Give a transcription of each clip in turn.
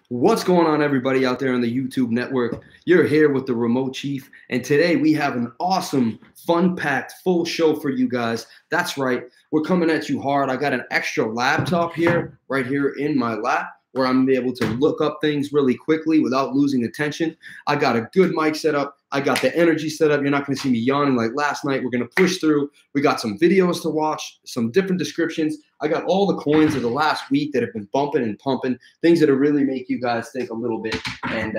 What's going on, everybody out there on the YouTube network? You're here with the Remote Chief, and today we have an awesome, fun-packed, full show for you guys. That's right, we're coming at you hard. I got an extra laptop here, right here in my lap, where I'm able to look up things really quickly without losing attention. I got a good mic set up. I got the energy set up. You're not going to see me yawning like last night. We're going to push through. We got some videos to watch, some different descriptions. I got all the coins of the last week that have been bumping and pumping, things that really make you guys think a little bit. And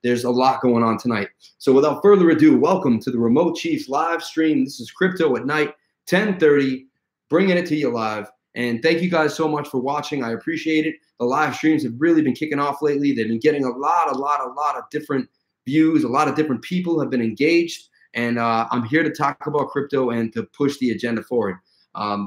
there's a lot going on tonight. So without further ado, welcome to the Remote Chiefs live stream. This is Crypto at Night, 10:30, bringing it to you live. And thank you guys so much for watching. I appreciate it. The live streams have really been kicking off lately. They've been getting a lot of different views. A lot of different people have been engaged. And I'm here to talk about crypto and to push the agenda forward.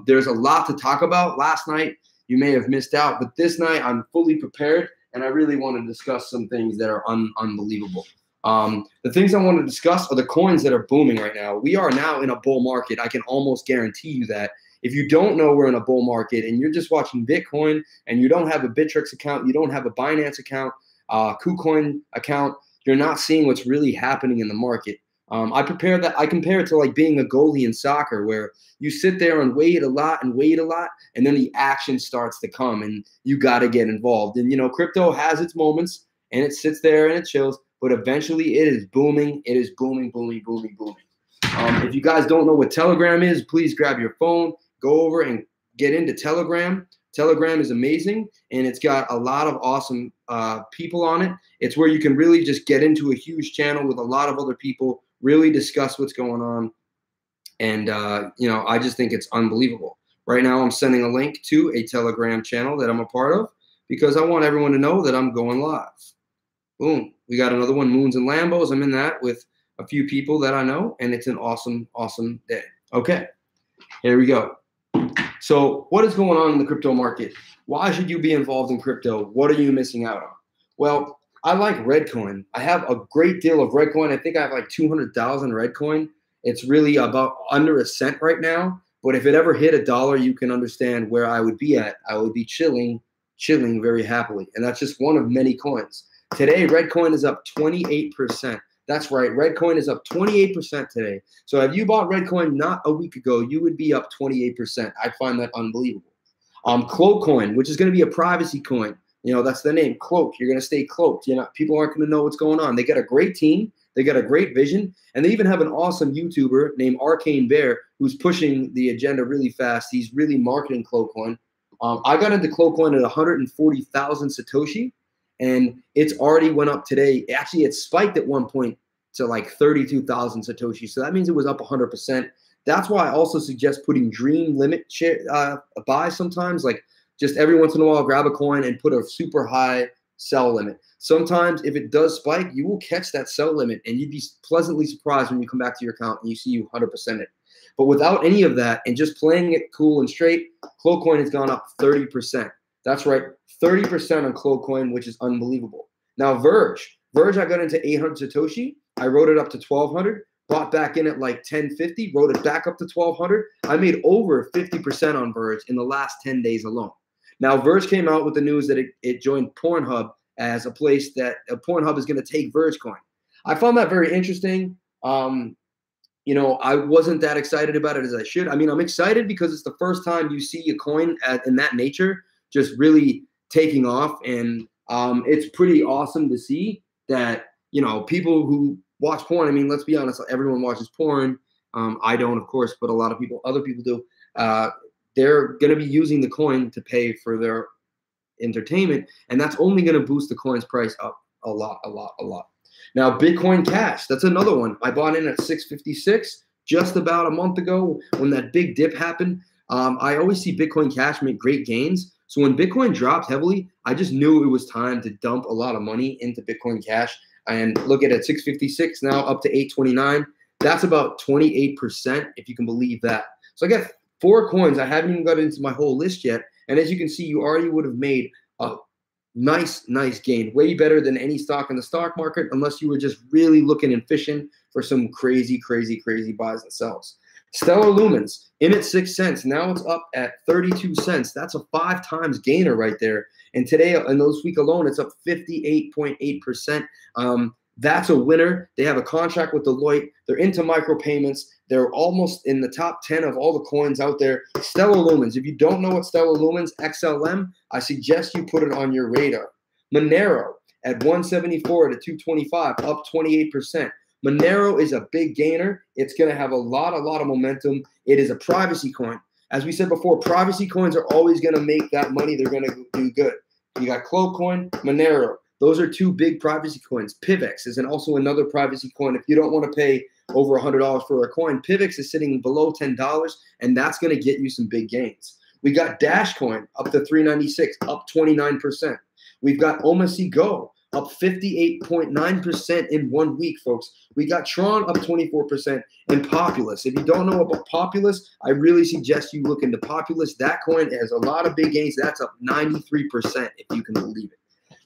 There's a lot to talk about. Last night, you may have missed out, but this night I'm fully prepared, and I really want to discuss some things that are unbelievable. The things I want to discuss are the coins that are booming right now. We are now in a bull market. I can almost guarantee you that. If you don't know we're in a bull market and you're just watching Bitcoin and you don't have a Bittrex account, you don't have a Binance account, KuCoin account, you're not seeing what's really happening in the market. I compare it to like being a goalie in soccer, where you sit there and wait a lot, and then the action starts to come, and you got to get involved. And crypto has its moments, and it sits there and it chills, but eventually it is booming. It is booming, booming, booming, booming. If you guys don't know what Telegram is, please grab your phone, go over and get into Telegram. Telegram is amazing, and it's got a lot of awesome people on it. It's where you can really just get into a huge channel with a lot of other people, really discuss what's going on. And, I just think it's unbelievable. Right now, I'm sending a link to a Telegram channel that I'm a part of because I want everyone to know that I'm going live. Boom. We got another one, Moons and Lambos. I'm in that with a few people that I know, and it's an awesome, awesome day. Okay, here we go. So what is going on in the crypto market? Why should you be involved in crypto? What are you missing out on? Well, I like RedDCoin. I have a great deal of RedDCoin. I think I have like 200,000 RedDCoin. It's really about under a cent right now. But if it ever hit $1, you can understand where I would be at. I would be chilling very happily. And that's just one of many coins. Today, RedDCoin is up 28%. That's right. RedDCoin is up 28% today. So if you bought RedDCoin not a week ago, you would be up 28%. I find that unbelievable. CloakCoin, which is going to be a privacy coin. That's the name, Cloak. You're going to stay cloaked. People aren't going to know what's going on. They got a great team. They got a great vision. And they even have an awesome YouTuber named Arcane Bear who's pushing the agenda really fast. He's really marketing CloakCoin. I got into CloakCoin at 140,000 Satoshi. And it's already went up today. Actually, it spiked at one point to like 32,000 Satoshi. So that means it was up 100%. That's why I also suggest putting dream limit buy sometimes. Like just every once in a while, grab a coin and put a super high sell limit. Sometimes if it does spike, you will catch that sell limit and you'd be pleasantly surprised when you come back to your account and you see you 100% it. But without any of that and just playing it cool and straight, CloakCoin has gone up 30%. That's right, 30% on CloakCoin, which is unbelievable. Now, Verge, I got into 800 Satoshi. I wrote it up to 1,200, bought back in at like 1050, wrote it back up to 1,200. I made over 50% on Verge in the last 10 days alone. Now, Verge came out with the news that it joined Pornhub as a place that Pornhub is going to take Vergecoin. I found that very interesting. I wasn't that excited about it as I should. I mean, I'm excited because it's the first time you see a coin in that nature just really taking off. And it's pretty awesome to see that, people who watch porn, I mean, let's be honest, everyone watches porn. I don't, of course, but a lot of other people do. They're going to be using the coin to pay for their entertainment. And that's only going to boost the coin's price up a lot. Now, Bitcoin Cash, that's another one. I bought in at 656 just about a month ago when that big dip happened. I always see Bitcoin Cash make great gains. So when Bitcoin dropped heavily, I just knew it was time to dump a lot of money into Bitcoin Cash. And look at it, 656 now up to 829. That's about 28%, if you can believe that. So I got 4 coins. I haven't even got into my whole list yet. And as you can see, you already would have made a nice gain, way better than any stock in the stock market, unless you were just really looking and fishing for some crazy buys and sells. Stellar Lumens in at 6 cents. Now it's up at 32 cents. That's a 5 times gainer right there. And today, in those week alone, it's up 58.8%. That's a winner. They have a contract with Deloitte. They're into micropayments. They're almost in the top 10 of all the coins out there. Stellar Lumens. If you don't know what Stellar Lumens, XLM, I suggest you put it on your radar. Monero at 174 to 225, up 28%. Monero is a big gainer. It's going to have a lot of momentum. It is a privacy coin. As we said before, privacy coins are always going to make that money. They're going to do good. You got CloakCoin, Monero. Those are two big privacy coins. PIVX is also another privacy coin. If you don't want to pay over $100 for a coin, PIVX is sitting below $10, and that's going to get you some big gains. We got Dashcoin up to 396, up 29%. We've got OMC Go up 58.9% in 1 week, folks. We got Tron up 24% and Populous. If you don't know about Populous, I really suggest you look into Populous. That coin has a lot of big gains. That's up 93%, if you can believe it.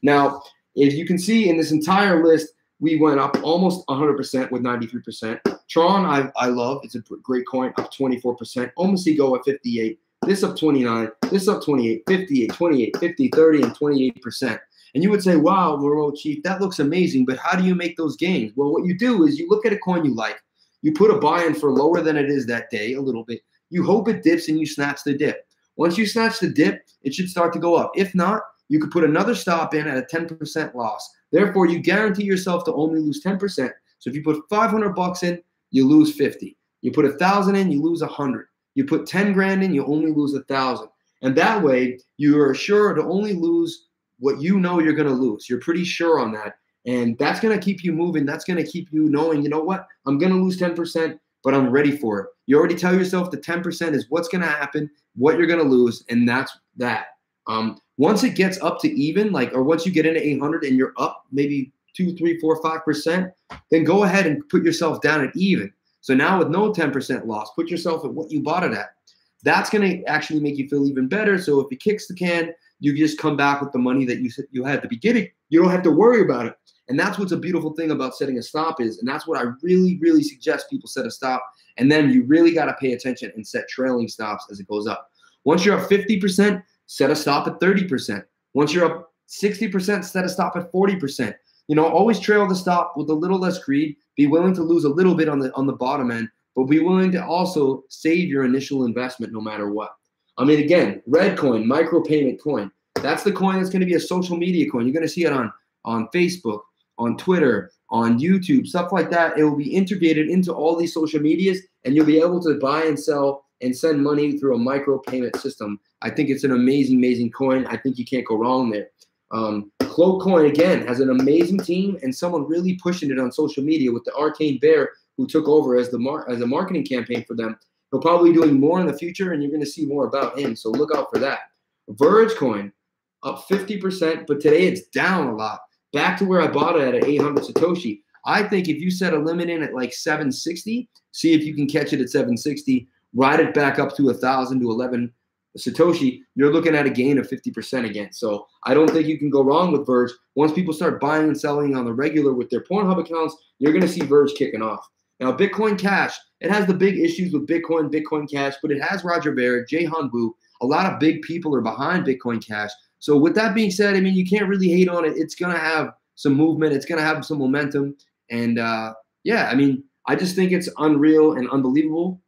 Now, if you can see in this entire list, we went up almost 100% with 93%. Tron, I love. It's a great coin, up 24%. OMC Go at 58. This up 29. This up 28, 58, 28, 50, 30, and 28%. And you would say, wow, Monero Chief, that looks amazing, but how do you make those gains? Well, what you do is you look at a coin you like, you put a buy-in for lower than it is that day, a little bit. You hope it dips and you snatch the dip. Once you snatch the dip, it should start to go up. If not, you could put another stop in at a 10% loss. Therefore, you guarantee yourself to only lose 10%. So if you put 500 bucks in, you lose 50. You put 1,000 in, you lose 100. You put 10 grand in, you only lose 1,000. And that way, you are sure to only lose what you know you're going to lose. You're pretty sure on that. And that's going to keep you moving. That's going to keep you knowing, you know what? I'm going to lose 10%, but I'm ready for it. You already tell yourself the 10% is what's going to happen, what you're going to lose, and that's that. Once it gets up to even, or once you get into 800 and you're up maybe 2, 3, 4, 5%, then go ahead and put yourself down at even. So now with no 10% loss, put yourself at what you bought it at. That's going to actually make you feel even better. So if it kicks the can, you just come back with the money that you had at the beginning. You don't have to worry about it. And that's what's a beautiful thing about setting a stop is, and that's what I really, really suggest people set a stop. And then you really got to pay attention and set trailing stops as it goes up. Once you're up 50%, set a stop at 30%. Once you're up 60%, set a stop at 40%. You know, always trail the stop with a little less greed. Be willing to lose a little bit on the bottom end, but be willing to also save your initial investment no matter what. I mean, again, RedDCoin, micropayment coin. That's the coin that's going to be a social media coin. You're going to see it on Facebook, on Twitter, on YouTube, stuff like that. It will be integrated into all these social medias, and you'll be able to buy and sell and send money through a micropayment system. I think it's an amazing, amazing coin. I think you can't go wrong there. CloakCoin, again, has an amazing team and someone really pushing it on social media with the Arcane Bear, who took over as a marketing campaign for them. He'll probably be doing more in the future, and you're going to see more about him, so look out for that. Verge coin, up 50%, but today it's down a lot. Back to where I bought it at 800 Satoshi. I think if you set a limit in at like 760, see if you can catch it at 760, ride it back up to 1,000 to 11 Satoshi, you're looking at a gain of 50% again. So I don't think you can go wrong with Verge. Once people start buying and selling on the regular with their Pornhub accounts, you're going to see Verge kicking off. Now, Bitcoin Cash, it has the big issues with Bitcoin Cash, but it has Roger Ver, Jay Hanbu. A lot of big people are behind Bitcoin Cash. So with that being said, I mean, you can't really hate on it. It's going to have some movement. It's going to have some momentum. And yeah, I mean, I just think it's unreal and unbelievable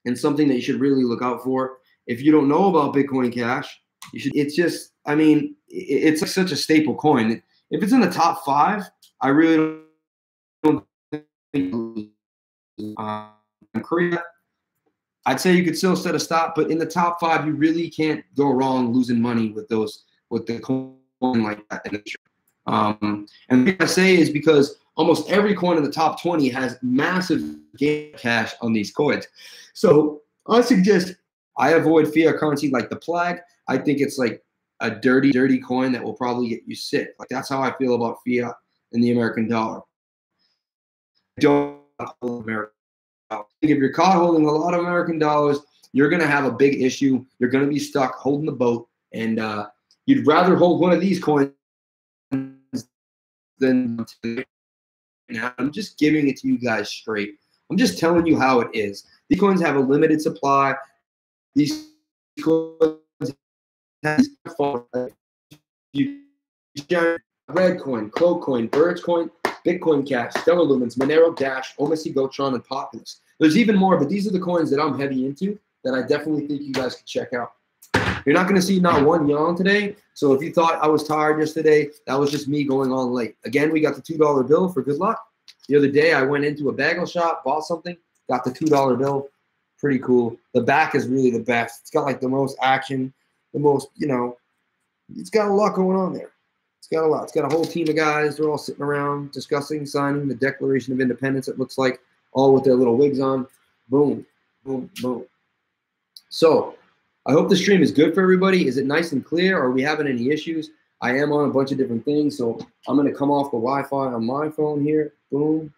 and something that you should really look out for. If you don't know about Bitcoin Cash, you should. It's just, I mean, it's like such a staple coin. If it's in the top 5, I really don't think Korea, I'd say you could still set a stop, but in the top 5, you really can't go wrong losing money with the coin like that. And what I say is because almost every coin in the top 20 has massive gain cash on these coins. So I suggest I avoid fiat currency like the Plag. I think it's like a dirty, dirty coin that will probably get you sick. Like that's how I feel about fiat and the American dollar. Don't hold American dollars. If you're caught holding a lot of American dollars, you're going to have a big issue. You're going to be stuck holding the boat, and you'd rather hold one of these coins than. Now I'm just giving it to you guys straight. I'm just telling you how it is. These coins have a limited supply. These coins have RedDCoin, CloakCoin, VergeCoin, Bitcoin Cash, Stellar Lumens, Monero, Dash, Omasi, Tron, and Populous. There's even more, but these are the coins that I'm heavy into that I definitely think you guys can check out. You're not going to see not one yawn today. So if you thought I was tired yesterday, that was just me going on late. Again, we got the $2 bill for good luck. The other day, I went into a bagel shop, bought something, got the $2 bill. Pretty cool. The back is really the best. It's got like the most action, the most, you know, it's got a lot going on there. It's got a lot. It's got a whole team of guys. They're all sitting around discussing, signing the Declaration of Independence, it looks like, all with their little wigs on. Boom, boom, boom. So I hope the stream is good for everybody. Is it nice and clear? Are we having any issues? I am on a bunch of different things, so I'm going to come off the Wi-Fi on my phone here. Boom.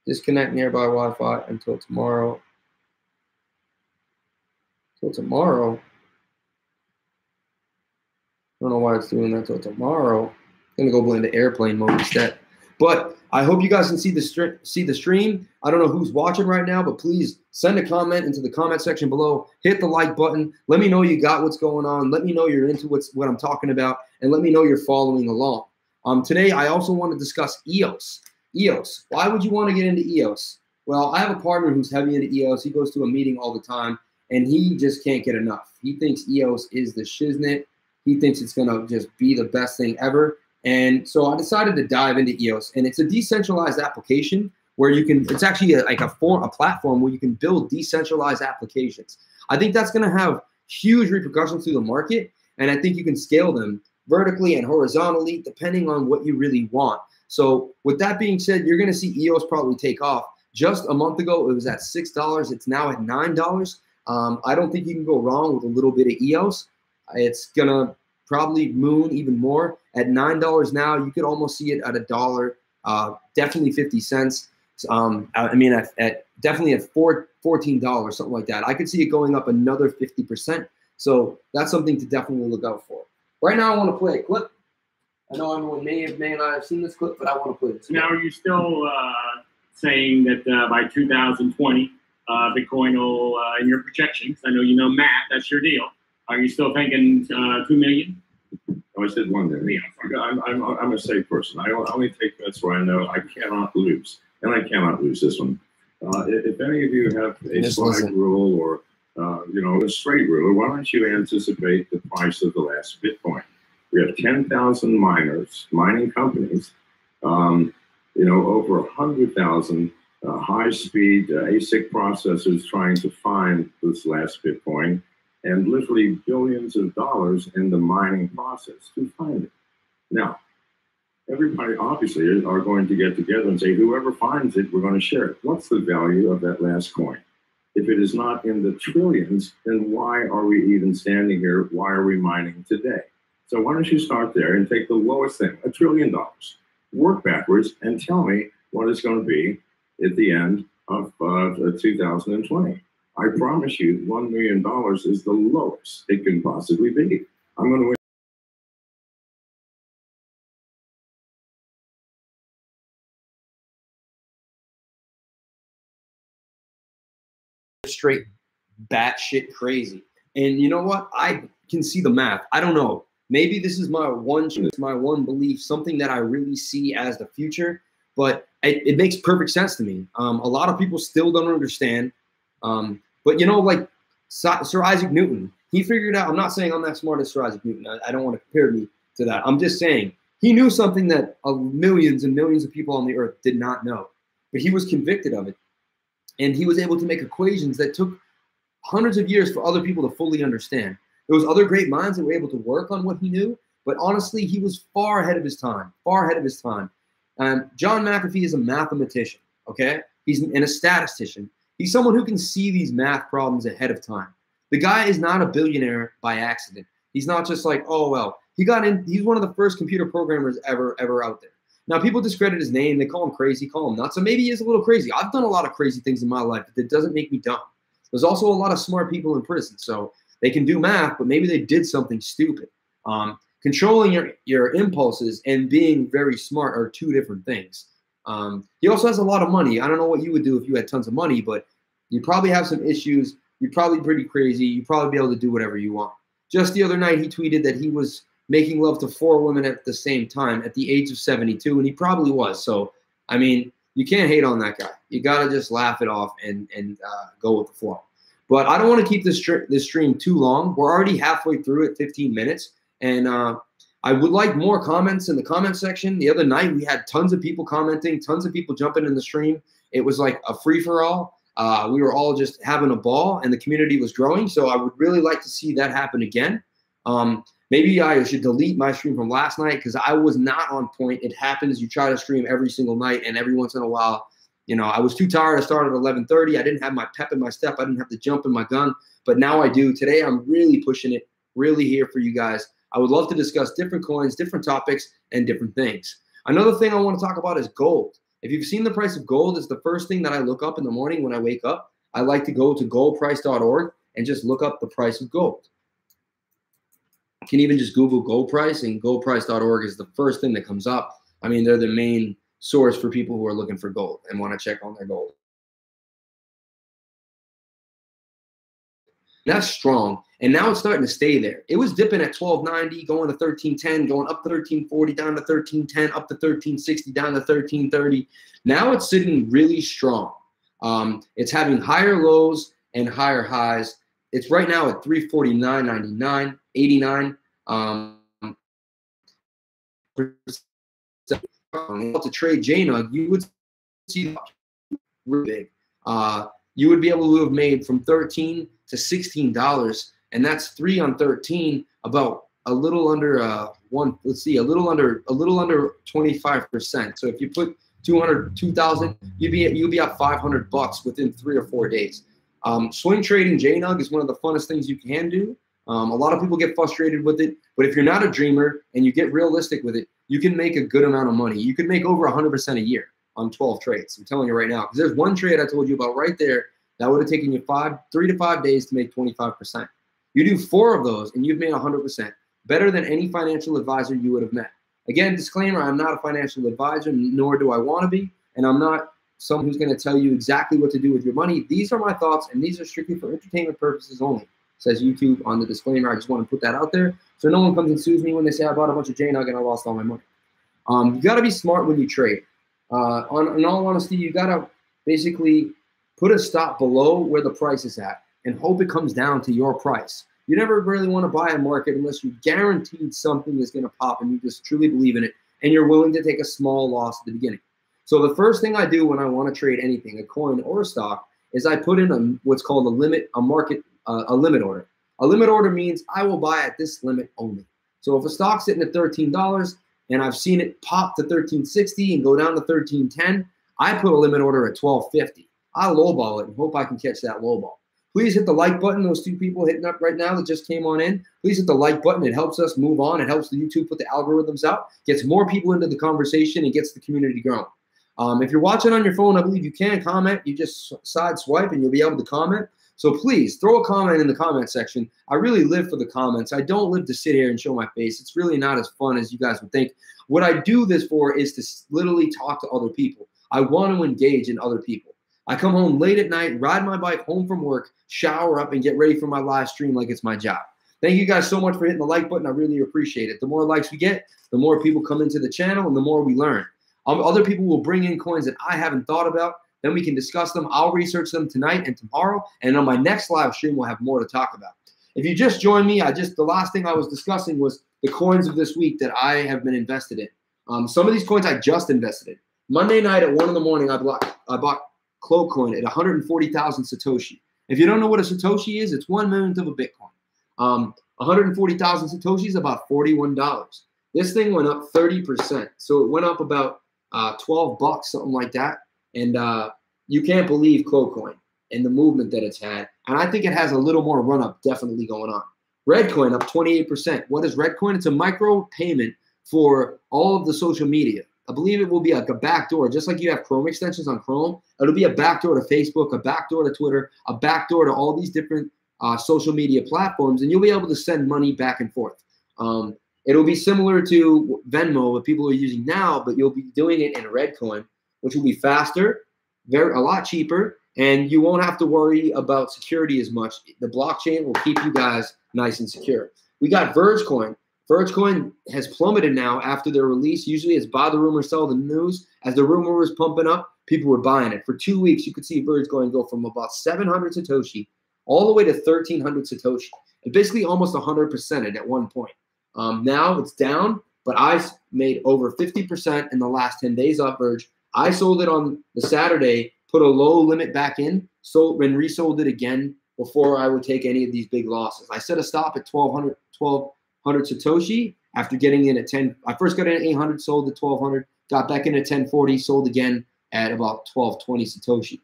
Disconnect nearby Wi-Fi until tomorrow. Till tomorrow. I don't know why it's doing that till tomorrow. I'm going to go into airplane mode instead. But I hope you guys can see the stream. I don't know who's watching right now, but please send a comment into the comment section below. Hit the like button. Let me know you got what's going on. Let me know you're into what I'm talking about, and let me know you're following along. Today, I also want to discuss EOS. EOS. Why would you want to get into EOS? Well, I have a partner who's heavy into EOS. He goes to a meeting all the time, and he just can't get enough. He thinks EOS is the shiznit. He thinks it's going to just be the best thing ever. And so I decided to dive into EOS, and it's a decentralized application where you can, it's actually a platform where you can build decentralized applications. I think that's going to have huge repercussions through the market, and I think you can scale them vertically and horizontally depending on what you really want. So with that being said, you're going to see EOS probably take off. Just a month ago, it was at $6. It's now at $9. I don't think you can go wrong with a little bit of EOS. It's going to probably moon even more. At $9 now, you could almost see it at $1, definitely 50 cents. I mean, definitely at $14, something like that. I could see it going up another 50%. So that's something to definitely look out for. Right now, I want to play a clip. I know everyone may not have seen this clip, but I want to play this clip. Now, are you still saying that by 2020, Bitcoin will, in your projections, I know you know math, that's your deal. Are you still thinking 2 million? I said 1 million. I'm a safe person. I only take bets where I know I cannot lose, and I cannot lose this one. If any of you have a slide rule or a straight ruler, why don't you anticipate the price of the last Bitcoin? We have 10,000 miners, mining companies, over 100,000 high-speed ASIC processors trying to find this last Bitcoin, and literally billions of dollars in the mining process to find it. Now, everybody obviously are going to get together and say, whoever finds it, we're going to share it. What's the value of that last coin? If it is not in the trillions, then why are we even standing here? Why are we mining today? So why don't you start there and take the lowest thing, $1 trillion, work backwards and tell me what it's going to be at the end of 2020. I promise you, $1 million is the lowest it can possibly be. I'm going to win. Straight batshit crazy. And you know what? I can see the math. I don't know. Maybe this is my one belief, something that I really see as the future, but it makes perfect sense to me. A lot of people still don't understand. But like Sir Isaac Newton, he figured out, I'm not saying I'm that smart as Sir Isaac Newton. I don't want to compare me to that. I'm just saying he knew something that millions and millions of people on the earth did not know, but he was convicted of it. And he was able to make equations that took hundreds of years for other people to fully understand. There was other great minds that were able to work on what he knew, but honestly, he was far ahead of his time, John McAfee is a mathematician, okay? He's a statistician. He's someone who can see these math problems ahead of time. The guy is not a billionaire by accident. He's not just like, oh, well, he's one of the first computer programmers ever out there. Now, people discredit his name. They call him crazy, call him nuts. So maybe he is a little crazy. I've done a lot of crazy things in my life, but that doesn't make me dumb. There's also a lot of smart people in prison. So they can do math, but maybe they did something stupid. Controlling your impulses and being very smart are two different things. He also has a lot of money. I don't know what you would do if you had tons of money, but you probably have some issues. You're probably pretty crazy. You'd probably be able to do whatever you want. Just the other night, he tweeted that he was making love to 4 women at the same time at the age of 72, and he probably was. So, I mean, you can't hate on that guy. You got to just laugh it off and go with the flow. But I don't want to keep this stream too long. We're already halfway through at 15 minutes, and I would like more comments in the comment section. The other night, we had tons of people commenting, tons of people jumping in the stream. It was like a free-for-all. We were all just having a ball, and the community was growing. So I would really like to see that happen again. Maybe I should delete my stream from last night because I was not on point. It happens. You try to stream every single night, and every once in a while, you know, I was too tired. I started at 11:30. I didn't have my pep in my step. I didn't have the jump in my gun, but now I do. Today, I'm really pushing it, really here for you guys. I would love to discuss different coins, different topics, and different things. Another thing I want to talk about is gold. If you've seen the price of gold, it's the first thing that I look up in the morning when I wake up. I like to go to goldprice.org and just look up the price of gold. You can even just Google gold price, and goldprice.org is the first thing that comes up. I mean, they're the main source for people who are looking for gold and want to check on their gold. That's strong, and now it's starting to stay there. It was dipping at 1290, going to 1310, going up to 1340, down to 1310, up to 1360, down to 1330. Now it's sitting really strong. It's having higher lows and higher highs. It's right now at 349.99, 89. To trade JNUG, you would see really big. You would be able to have made from $13 to $16, and that's 3 on 13, about a little under a little under 25%. So if you put 2,000, you'd be up $500 within 3 or 4 days. Swing trading JNUG is one of the funnest things you can do. A lot of people get frustrated with it, but if you're not a dreamer and you get realistic with it, you can make a good amount of money. You can make over 100% a year on 12 trades. I'm telling you right now, because there's one trade I told you about right there that would have taken you 3 to 5 days to make 25%. You do 4 of those and you've made 100%, better than any financial advisor you would have met. Again, disclaimer, I'm not a financial advisor, nor do I want to be, and I'm not someone who's going to tell you exactly what to do with your money. These are my thoughts, and these are strictly for entertainment purposes only. Says YouTube on the disclaimer. I just want to put that out there so no one comes and sues me when they say I bought a bunch of JNUG and I lost all my money. You got to be smart when you trade. In all honesty, you got to basically put a stop below where the price is at and hope it comes down to your price. You never really want to buy a market unless you're guaranteed something is going to pop and you just truly believe in it and you're willing to take a small loss at the beginning. So the first thing I do when I want to trade anything, a coin or a stock, is I put in what's called a limit order. A limit order means I will buy at this limit only. So if a stock's sitting at $13 and I've seen it pop to $13.60 and go down to $13.10, I put a limit order at $12.50. I lowball it and hope I can catch that lowball. Please hit the like button. Those 2 people hitting up right now that just came on in, please hit the like button. It helps us move on. It helps the YouTube put the algorithms out, gets more people into the conversation, and gets the community growing. If you're watching on your phone, I believe you can comment. You just side swipe and you'll be able to comment. So please throw a comment in the comment section. I really live for the comments. I don't live to sit here and show my face. It's really not as fun as you guys would think. What I do this for is to literally talk to other people. I want to engage in other people. I come home late at night, ride my bike home from work, shower up, and get ready for my live stream like it's my job. Thank you guys so much for hitting the like button. I really appreciate it. The more likes we get, the more people come into the channel and the more we learn. Other people will bring in coins that I haven't thought about. Then we can discuss them. I'll research them tonight and tomorrow. And on my next live stream, we'll have more to talk about. If you just joined me, the last thing I was discussing was the coins of this week that I have been invested in. Some of these coins I just invested in. Monday night at 1 in the morning, I bought CloakCoin at 140,000 Satoshi. If you don't know what a Satoshi is, it's 1 millionth of a Bitcoin. 140,000 Satoshi is about $41. This thing went up 30%. So it went up about $12, something like that. And you can't believe CloakCoin and the movement that it's had. And I think it has a little more run up definitely going on. RedddCoin up 28%. What is RedddCoin? It's a micro payment for all of the social media. I believe it will be like a backdoor, just like you have Chrome extensions on Chrome. It'll be a backdoor to Facebook, a backdoor to Twitter, a backdoor to all these different social media platforms, and you'll be able to send money back and forth. It'll be similar to Venmo, what people are using now, but you'll be doing it in RedddCoin. which will be faster, a lot cheaper, and you won't have to worry about security as much. The blockchain will keep you guys nice and secure. We got VergeCoin. VergeCoin has plummeted now after their release. Usually it's buy the rumor, sell the news. As the rumor was pumping up, people were buying it. For 2 weeks, you could see VergeCoin go from about 700 Satoshi all the way to 1,300 Satoshi. And basically almost 100% at one point. Now it's down, but I made over 50% in the last 10 days off Verge. I sold it on the Saturday, put a low limit back in, sold and resold it again before I would take any of these big losses. I set a stop at 1,200 Satoshi after getting in at 10. I first got in at 800, sold at 1,200, got back in at 1040, sold again at about 1,220 Satoshi.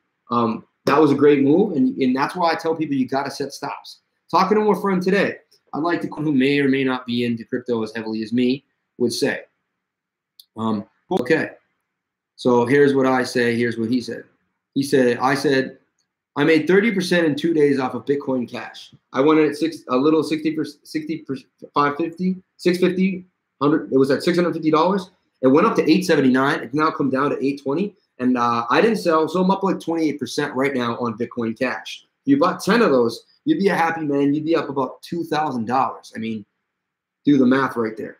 That was a great move, and that's why I tell people you got to set stops. Talking to a friend today, I'd like to who may or may not be into crypto as heavily as me would say. Okay, so here's what I say. Here's what he said. I said, I made 30% in 2 days off of Bitcoin Cash. I went in at 650, 100. It was at $650. It went up to $879. It's now come down to $820. And I didn't sell, so I'm up like 28% right now on Bitcoin Cash. If you bought 10 of those, you'd be a happy man. You'd be up about $2,000. I mean, do the math right there.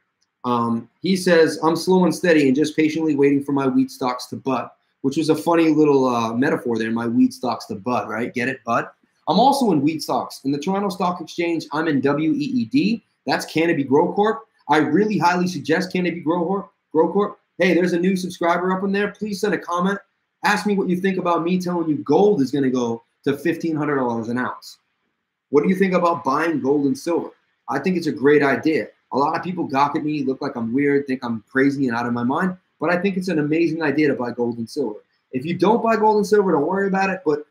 He says, I'm slow and steady and just patiently waiting for my wheat stocks to bud, which was a funny little metaphor there, my wheat stocks to bud, right? Get it, bud? I'm also in wheat stocks. In the Toronto Stock Exchange, I'm in WEED. That's Canopy Grow Corp. I really highly suggest Canopy Grow Corp. Hey, there's a new subscriber up in there. Please send a comment. Ask me what you think about me telling you gold is going to go to $1,500 an ounce. What do you think about buying gold and silver? I think it's a great idea. A lot of people gawk at me, look like I'm weird, think I'm crazy and out of my mind, but I think it's an amazing idea to buy gold and silver. If you don't buy gold and silver, don't worry about it, but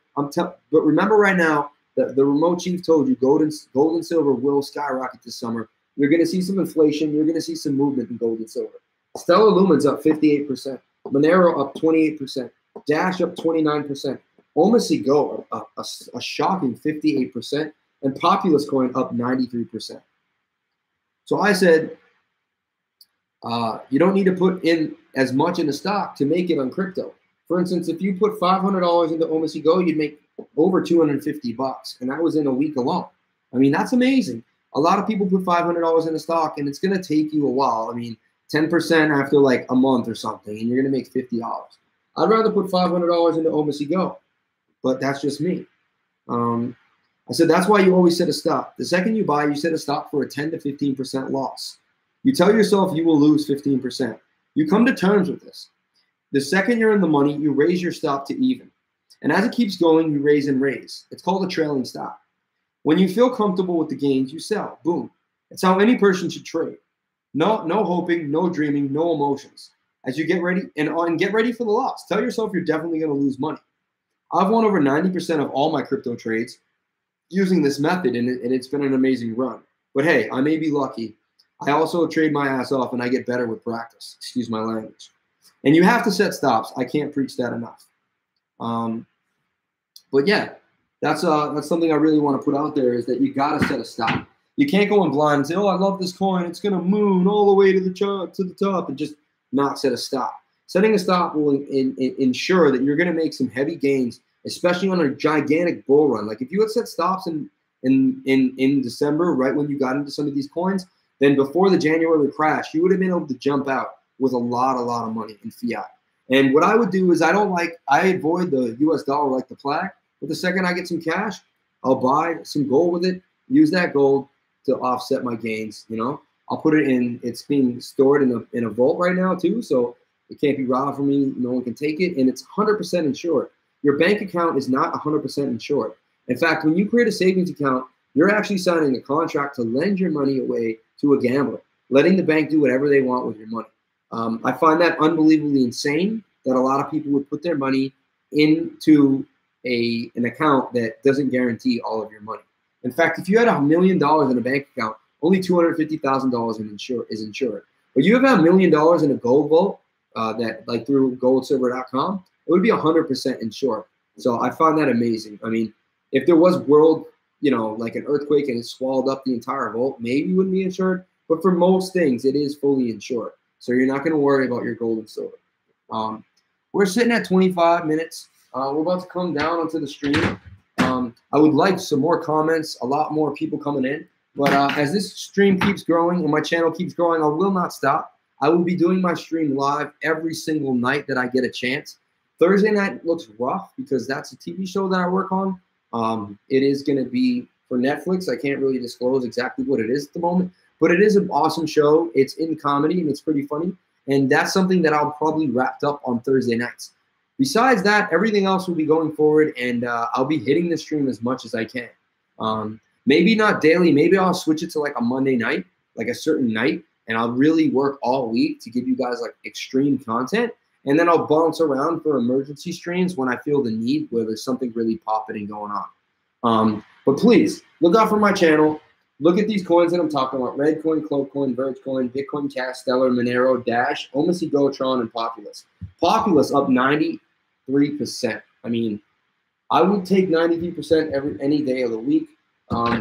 remember right now, the remote chief told you gold and silver will skyrocket this summer. You're going to see some inflation. You're going to see some movement in gold and silver. Stellar Lumen's up 58%. Monero up 28%. Dash up 29%. Omasi Go up a shocking 58%. And Populous coin up 93%. So I said, you don't need to put in as much in the stock to make it on crypto. For instance, if you put $500 into Omasi Go, you'd make over $250, and that was in a week alone. I mean, that's amazing. A lot of people put $500 in a stock, and it's going to take you a while. I mean, 10% after like a month or something, and you're going to make $50. I'd rather put $500 into Omasi Go, but that's just me. I said, that's why you always set a stop. The second you buy, you set a stop for a 10 to 15% loss. You tell yourself you will lose 15%. You come to terms with this. The second you're in the money, you raise your stop to even. And as it keeps going, you raise and raise. It's called a trailing stop. When you feel comfortable with the gains, you sell. Boom. It's how any person should trade. No hoping, no dreaming, no emotions. As you get ready, and get ready for the loss. Tell yourself you're definitely going to lose money. I've won over 90% of all my crypto trades using this method, and it's been an amazing run. But hey, I may be lucky. I also trade my ass off, and I get better with practice. Excuse my language. And you have to set stops. I can't preach that enough. But yeah, that's something I really want to put out there, is that you got to set a stop. You can't go in blind and say, oh, I love this coin. It's going to moon all the way to the top, and just not set a stop. Setting a stop will ensure that you're going to make some heavy gains, especially on a gigantic bull run. Like if you had set stops in December, right when you got into some of these coins, then before the January crash, you would have been able to jump out with a lot of money in fiat. And what I would do is I avoid the US dollar like the plague, but the second I get some cash, I'll buy some gold with it, use that gold to offset my gains. You know, I'll put it in, it's being stored in a vault right now too, so it can't be robbed from me, no one can take it, and it's 100% insured. Your bank account is not 100% insured. In fact, when you create a savings account, you're actually signing a contract to lend your money away to a gambler, letting the bank do whatever they want with your money. I find that unbelievably insane that a lot of people would put their money into an account that doesn't guarantee all of your money. In fact, if you had $1 million in a bank account, only $250,000 is insured. But you have $1 million in a gold vault that, like through goldsilver.com, it would be 100% insured. So I find that amazing. I mean, if there was like an earthquake and it swallowed up the entire vault, maybe you wouldn't be insured. But for most things, it is fully insured. So you're not going to worry about your gold and silver. we're sitting at 25 minutes. We're about to come down onto the stream. I would like some more comments, a lot more people coming in. But as this stream keeps growing and my channel keeps growing, I will not stop. I will be doing my stream live every single night that I get a chance. Thursday night looks rough because that's a TV show that I work on. It is going to be for Netflix. I can't really disclose exactly what it is at the moment, but it is an awesome show. It's in comedy and it's pretty funny. And that's something that I'll probably wrap up on Thursday nights. Besides that, everything else will be going forward, and I'll be hitting the stream as much as I can. Maybe not daily. Maybe I'll switch it to like a Monday night, like a certain night, and I'll really work all week to give you guys like extreme content. And then I'll bounce around for emergency streams when I feel the need, where there's something really popping and going on. But please look out for my channel. Look at these coins that I'm talking about: RedDCoin, CloakCoin, VergeCoin, Bitcoin Cash, Stellar, Monero, Dash, Omasi Go, Tron, and Populous. Populous up 93%. I mean, I would take 93% any day of the week.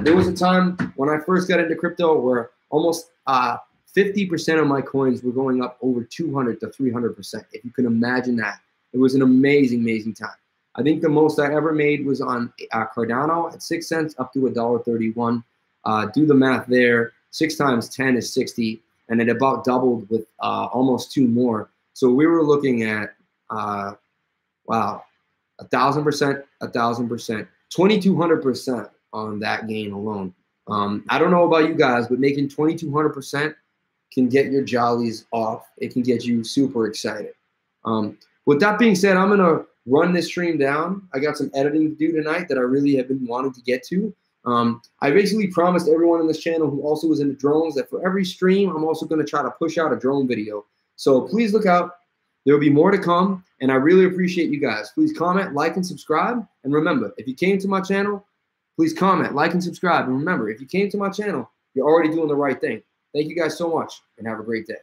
There was a time when I first got into crypto where almost 50% of my coins were going up over 200 to 300%. If you can imagine that. It was an amazing, amazing time. I think the most I ever made was on Cardano at 6 cents up to $1.31. Do the math there. 6 times 10 is 60, and it about doubled with almost 2 more. So we were looking at, wow, 1,000%, 1,000%, 2,200% on that gain alone. I don't know about you guys, but making 2,200% can get your jollies off. It can get you super excited. With that being said, I'm gonna run this stream down. I got some editing to do tonight that I really have been wanting to get to. I basically promised everyone on this channel who also was into drones that for every stream, I'm also gonna try to push out a drone video. So please look out. There will be more to come, and I really appreciate you guys. Please comment, like, and subscribe. And remember, if you came to my channel, please comment, like, and subscribe. And remember, if you came to my channel, you're already doing the right thing. Thank you guys so much, and have a great day.